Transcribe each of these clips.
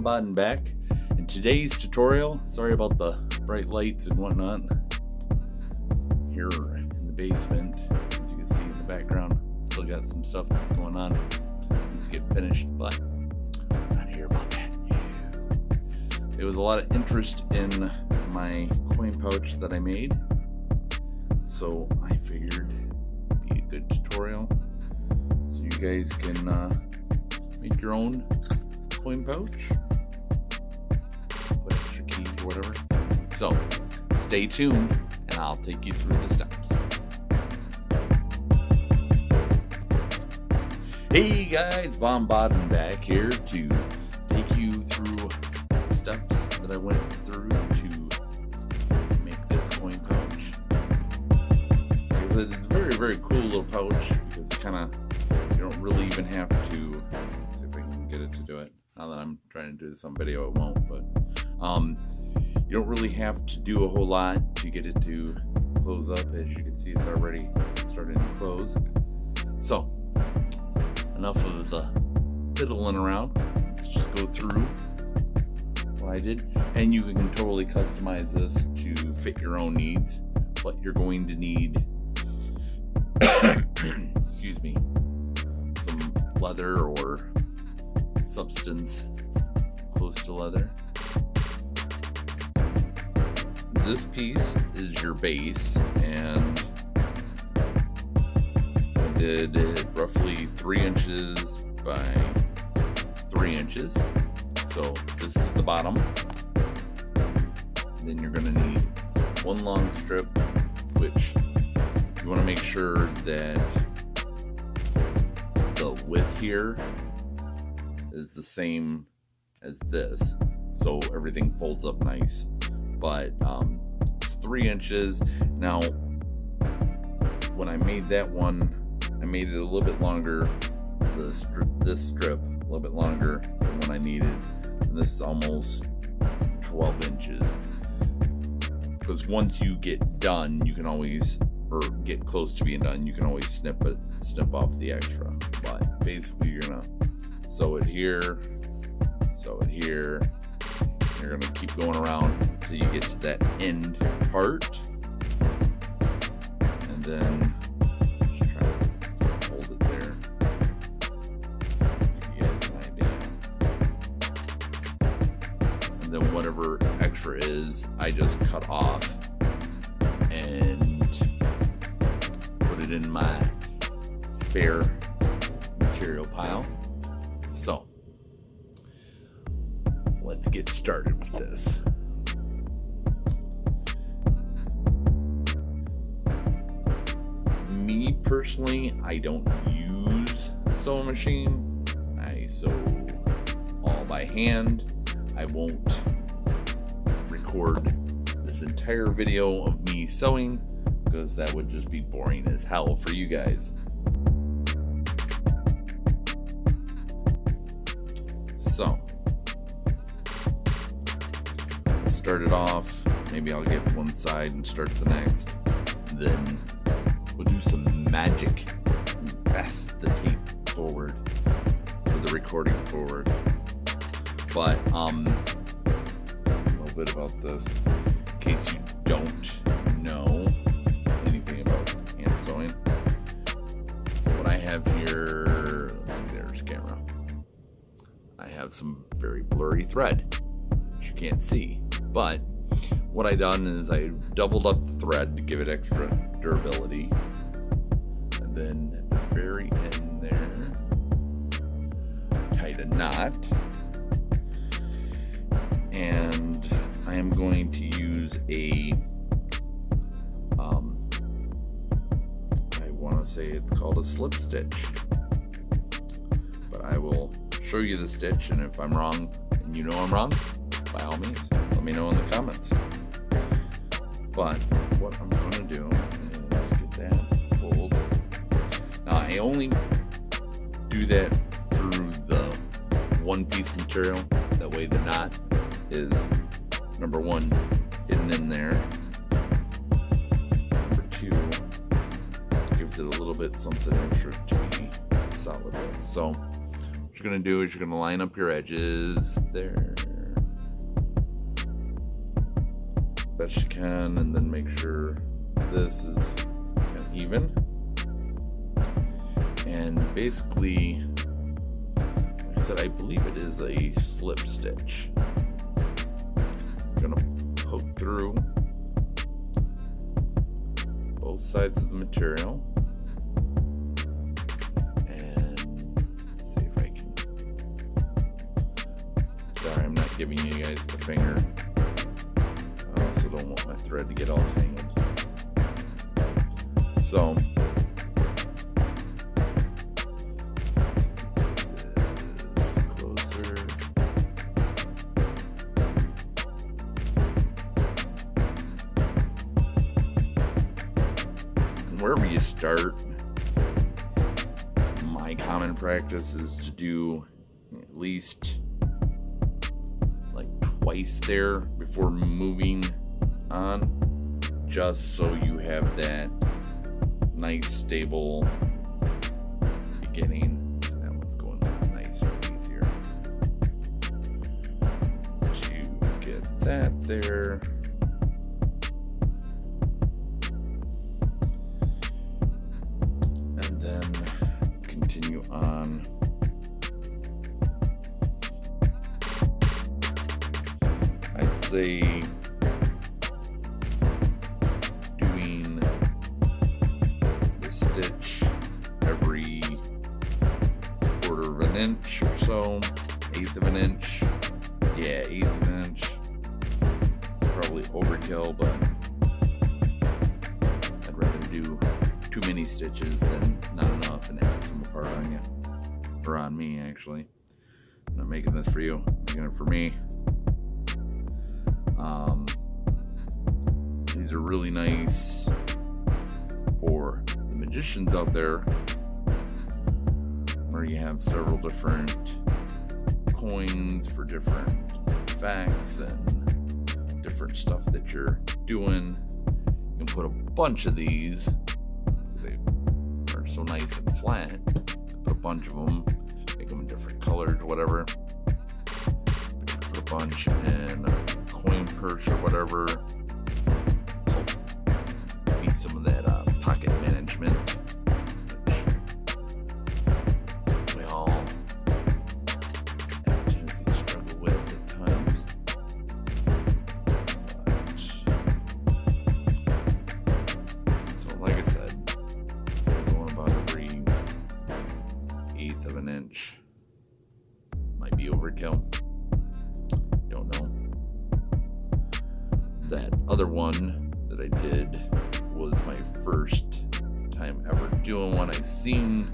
Baden back. In today's tutorial, sorry about the bright lights and whatnot here in the basement. As you can see in the background, still got some stuff that's going on. Things get finished, but I'm not here about that. There was a lot of interest in my coin pouch that I made, so I figured it'd be a good tutorial so you guys can make your own coin pouch, put extra keys or whatever. So stay tuned and I'll take you through the steps. Hey guys, Von Baden back here to take you through the steps that I went through to make this coin pouch. Because it's a very, very cool little pouch because it kind of, you don't really even have to, let's see if I can get it to do it. Now that I'm trying to do this on video, it won't, but you don't really have to do a whole lot to get it to close up. As you can see, it's already starting to close. So, enough of the fiddling around. Let's just go through what I did. And you can totally customize this to fit your own needs, but you're going to need, excuse me, some leather or substance close to leather. This piece is your base, and I did it roughly 3 inches by 3 inches. So this is the bottom. And then you're going to need one long strip, which you want to make sure that the width here is the same as this, so everything folds up nice. But it's 3 inches. Now, when I made that one, I made it a little bit longer. This strip a little bit longer than what I needed. And this is almost 12 inches. Because once you get done, you can always, or get close to being done, you can always snip off the extra. But basically, you're gonna sew it here, sew it here. You're gonna keep going around until you get to that end part, and then just try to hold it there. Give you guys an idea. And then whatever extra is, I just cut off and put it in my spare material pile. So let's get started with this. Me personally, I don't use a sewing machine. I sew all by hand. I won't record this entire video of me sewing because that would just be boring as hell for you guys. So start it off. Maybe I'll get one side and start the next. Then we'll do some magic and pass the tape forward, or the recording forward. But a little bit about this, in case you don't know anything about hand sewing. What I have here, let's see, there's camera. I have some very blurry thread, which you can't see. But what I done is I doubled up the thread to give it extra durability. And then at the very end there, tied a knot. And I am going to use a, I want to say it's called a slip stitch. But I will show you the stitch, and if I'm wrong, and you know I'm wrong, by all means, let me know in the comments. But what I'm going to do is get that pulled. Now, I only do that through the one piece of material. That way the knot is, number one, hidden in there. Number two, gives it a little bit something extra to be solid with. So you're going to do is you're going to line up your edges there best you can, and then make sure this is kind of even. And basically, like I said, I believe it is a slip stitch. I'm going to poke through both sides of the material. I'm not giving you guys the finger. I also don't want my thread to get all tangled. So, this closer. And wherever you start, my common practice is to do at least twice there before moving on, just so you have that nice stable beginning. So that one's going nice and easier to get that there. And then continue on. Say doing the stitch every 1/4 of an inch or so, 1/8 of an inch. Yeah, 1/8 of an inch. Probably overkill, but I'd rather do too many stitches than not enough and have them apart on you, or on me actually. I'm not making this for you, I'm making it for me. These are really nice for the magicians out there, where you have several different coins for different effects and different stuff that you're doing. You can put a bunch of these because they are so nice and flat. Put a bunch of them, make them in different colors, whatever. Put a bunch in a coin purse or whatever. Be some of that pocket management, which we all have a tendency to struggle with at times. But, so like I said, I'm going about every 1/8 of an inch. Might be overkill. Don't know. That other one that I did was my first time ever doing one. I've seen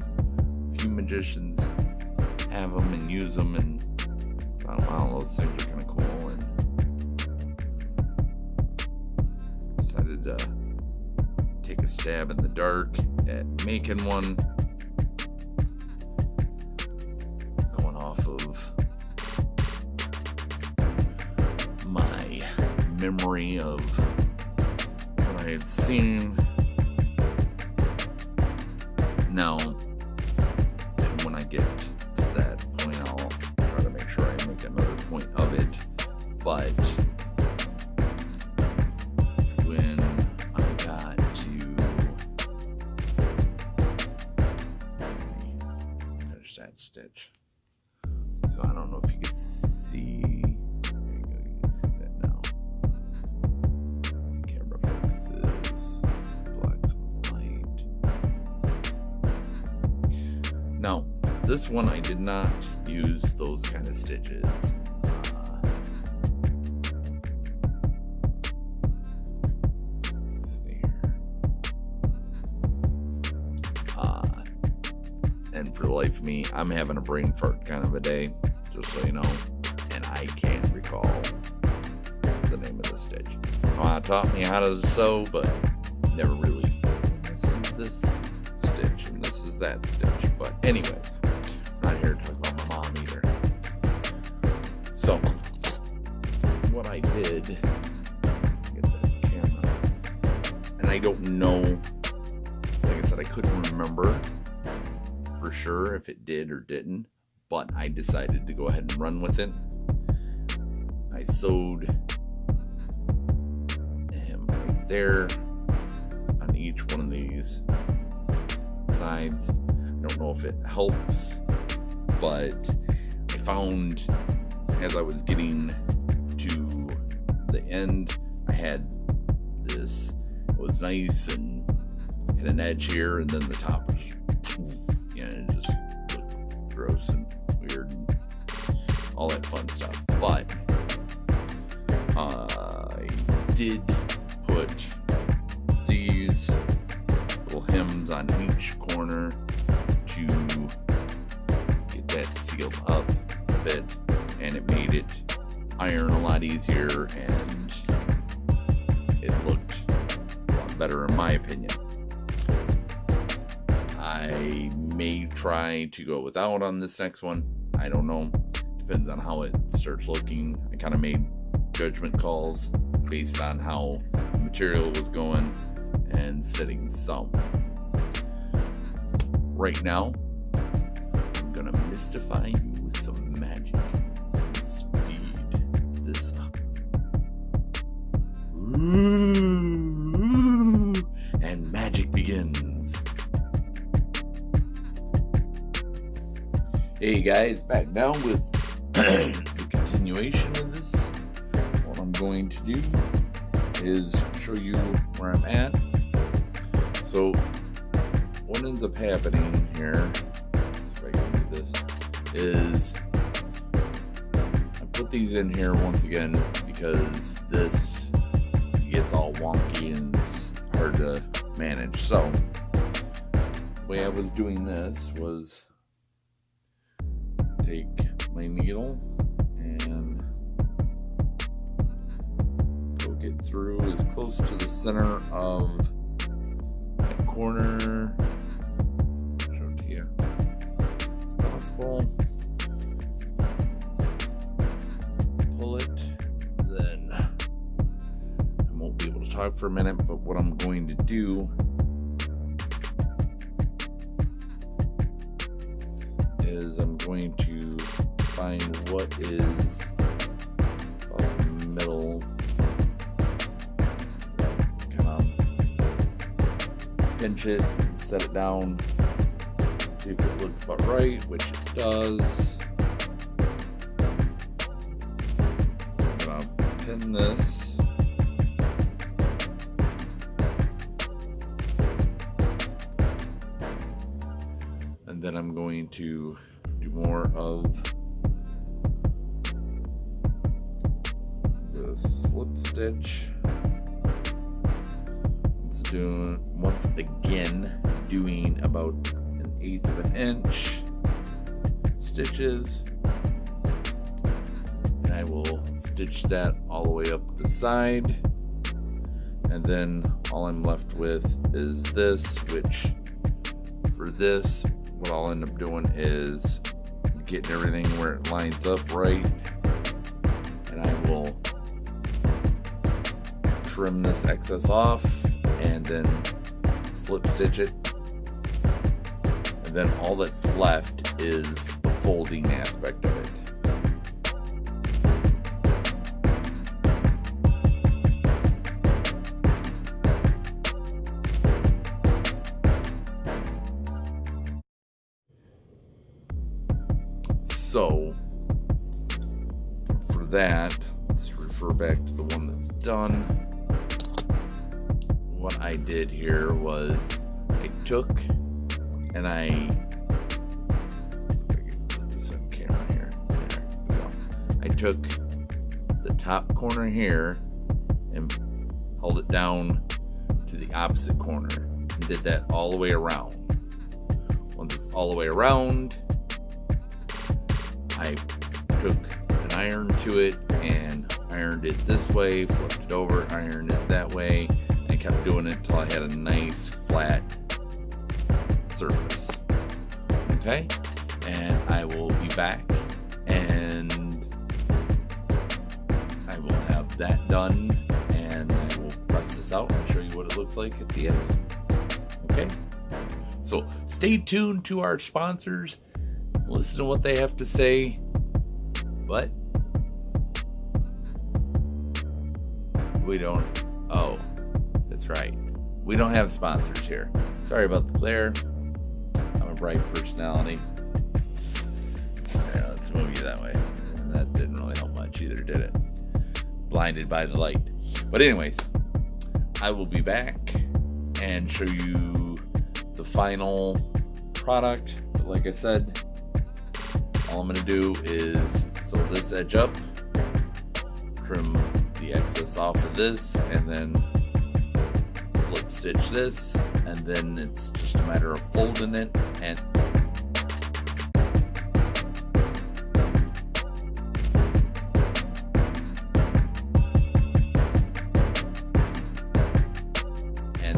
a few magicians have them and use them, and I thought, wow, those things are kind of cool, and decided to take a stab in the dark at making one, going off of my memory of what I had seen. Now, and when I get to that point, I'll try to make sure I make another point of it. But when I got to finish that stitch, so I don't know if you can see. There you go, you can see that now. The camera focuses, blacks and white. Now, this one I did not use those kind of stitches. Let's see here. And for the life of me, I'm having a brain fart kind of a day, just so you know, and I can't recall the name of the stitch. Mama taught me how to sew, but never really. This is this stitch, and this is that stitch. But anyways, I'm not here to talk about my mom either. So, what I did, get that camera, and I don't know, like I said, I couldn't remember for sure if it did or didn't, but I decided to go ahead and run with it. I sewed him right there on each one of these sides. I don't know if it helps, but I found as I was getting to the end, I had this, it was nice and had an edge here, and then the top was, it just looked gross and weird and all that fun stuff. But I did put these little hems on each corner to get that sealed up a bit, and it made it iron a lot easier, and it looked a lot better in my opinion. I may try to go without on this next one. I don't know. Depends on how it starts looking. I kind of made judgment calls based on how the material was going and setting some. Right now, I'm gonna mystify you with some magic and speed this up. Ooh, and magic begins. Hey guys, back down with the continuation of this. What I'm going to do is show you where I'm at. So what ends up happening here, let's see if I can do this, is I put these in here once again because this gets all wonky and it's hard to manage. So the way I was doing this was take my needle and poke it through as close to the center of that corner as possible. Pull it, then I won't be able to talk for a minute, but what I'm going to do is I'm going to find what is about the middle, kind of pinch it, set it down, see if it looks about right, which it does. I'm gonna pin this. And then I'm going to do more of the slip stitch. Once again doing about 1/8 of an inch stitches, and I will stitch that all the way up the side, and then all I'm left with is this, which for this what I'll end up doing is getting everything where it lines up right, and I will trim this excess off and then slip stitch it, and then all that's left is the folding aspect of it. So for that, let's refer back to the one that's done. What I did here was I took and I put this on camera here. There we go. I took the top corner here and held it down to the opposite corner and did that all the way around. Once it's all the way around, I took an iron to it and ironed it this way, flipped it over, ironed it that way, and kept doing it until I had a nice flat surface. Okay, and I will be back and I will have that done, and I will press this out and show you what it looks like at the end. Okay, so stay tuned to our sponsors. listen to what they have to say. But we don't. Oh, that's right. We don't have sponsors here. Sorry about the glare. I'm a bright personality. Yeah, let's move you that way. And that didn't really help much either, did it? Blinded by the light. But anyways, I will be back and show you the final product. But like I said, all I'm going to do is sew this edge up, trim the excess off of this, and then slip stitch this, and then it's just a matter of folding it and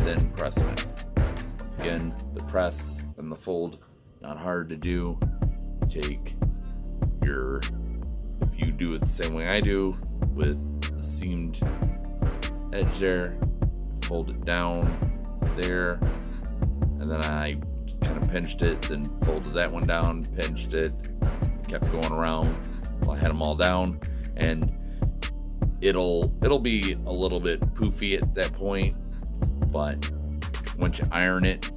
then pressing it. Once again, the press and the fold, not hard to do. Take your, if you do it the same way I do, with the seamed edge there, fold it down there, and then I kind of pinched it, then folded that one down, pinched it, kept going around while I had them all down, and it'll be a little bit poofy at that point. But once you iron it,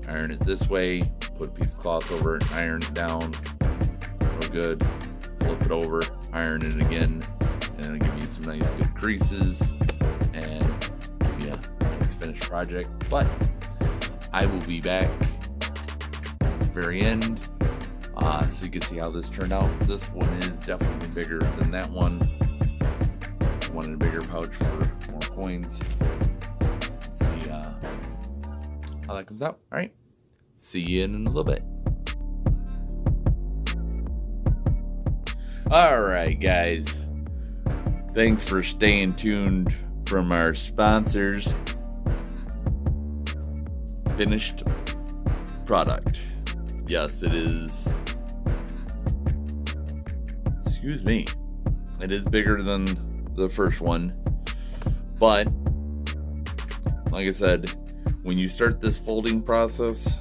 iron it this way, put a piece of cloth over it, iron it down, real good, flip it over, iron it again, and it'll give you some nice good creases and give you a nice finished project. But I will be back at the very end so you can see how this turned out. This one is definitely bigger than that one. I wanted a bigger pouch for more coins. Let's see how that comes out. All right, see you in a little bit. All right, guys, thanks for staying tuned from our sponsors. Finished product. Yes, it is. Excuse me. It is bigger than the first one, but like I said, when you start this folding process,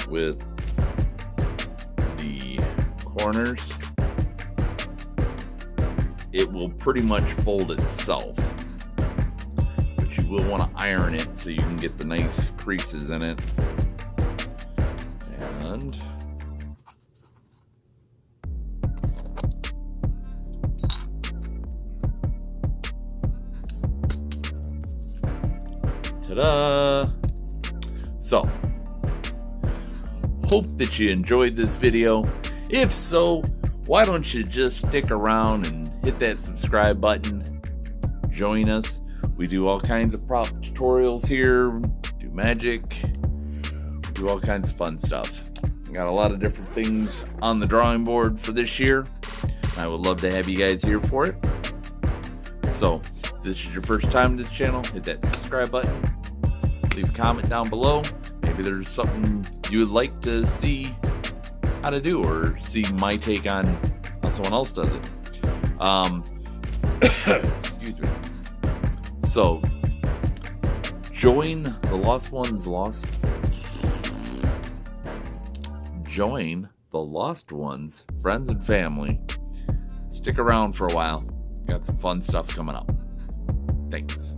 with the corners, it will pretty much fold itself. You will want to iron it so you can get the nice creases in it. And ta-da! So, hope that you enjoyed this video. If so, why don't you just stick around and hit that subscribe button, join us. We do all kinds of prop tutorials here, do magic, do all kinds of fun stuff. We got a lot of different things on the drawing board for this year. I would love to have you guys here for it. So, if this is your first time to the channel, hit that subscribe button. Leave a comment down below. Maybe there's something you would like to see how to do, or see my take on how someone else does it. Excuse me. So, join the Lost Ones, friends and family. Stick around for a while. Got some fun stuff coming up. Thanks.